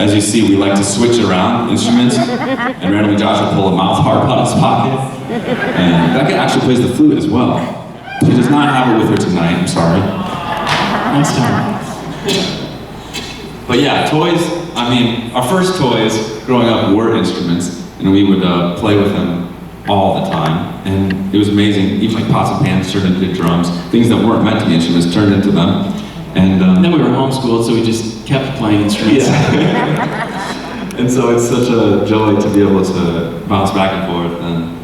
as you see, we like to switch around instruments, and randomly Josh will pull a mouth harp out of his pocket, and Becca actually plays the flute as well. She does not have it with her tonight, I'm sorry. Next time. But yeah, toys, I mean, our first toys growing up were instruments, and we would play with them all the time, and it was amazing. Even like pots and pans turned into drums. Things that weren't meant to be instruments turned into them. And then we were homeschooled, so we just kept playing instruments. Yeah. And so it's such a joy to be able to bounce back and forth. And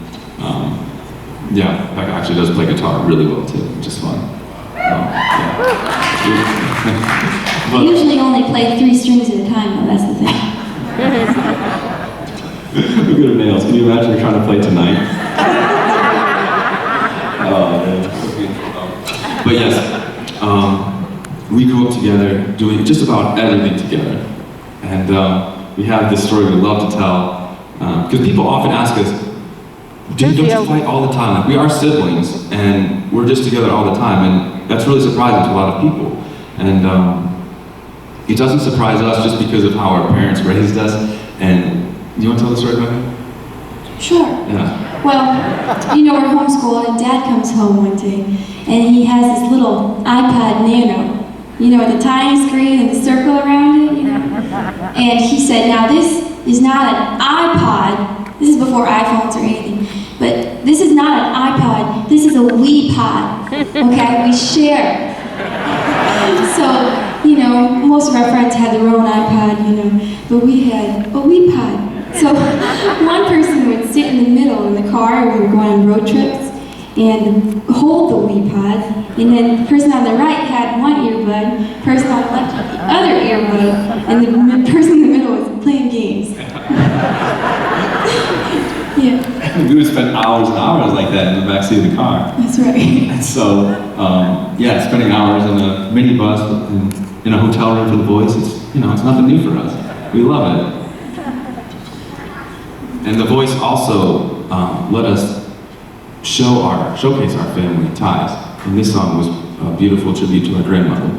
yeah, Becca actually does play guitar really well too, which is fun. Yeah. I usually only play 3 strings at a time, though, that's the thing. We're good at nails. Can you imagine you're trying to play tonight? Oh, man. But yes, we grew up together doing just about everything together. And we have this story we love to tell. Because people often ask us, don't you fight all the time? Like, we are siblings, and we're just together all the time. And that's really surprising to a lot of people. And it doesn't surprise us just because of how our parents raised us. And you want to tell the story, Becca? Sure. Yeah. Well, you know, we're homeschooled, and Dad comes home one day, and he has this little iPod Nano, you know, with a tiny screen and the circle around it, you know? And he said, now this is not an iPod, this is before iPhones or anything, but this is not an iPod, this is a Wii-pod, okay? We share. So, you know, most of our friends had their own iPod, you know, but we had a Wii-pod. So one person would sit in the middle in the car when we were going on road trips and hold the Wii-pod, and then the person on the right had one earbud, the person on the left had the other earbud, and the person in the middle was playing games. Yeah. We would spend hours and hours like that in the backseat of the car. That's right. And so, yeah, spending hours in a minibus in a hotel room for the boys, it's, you know, it's nothing new for us. We love it. And The Voice also let us showcase our family ties. And this song was a beautiful tribute to our grandmother.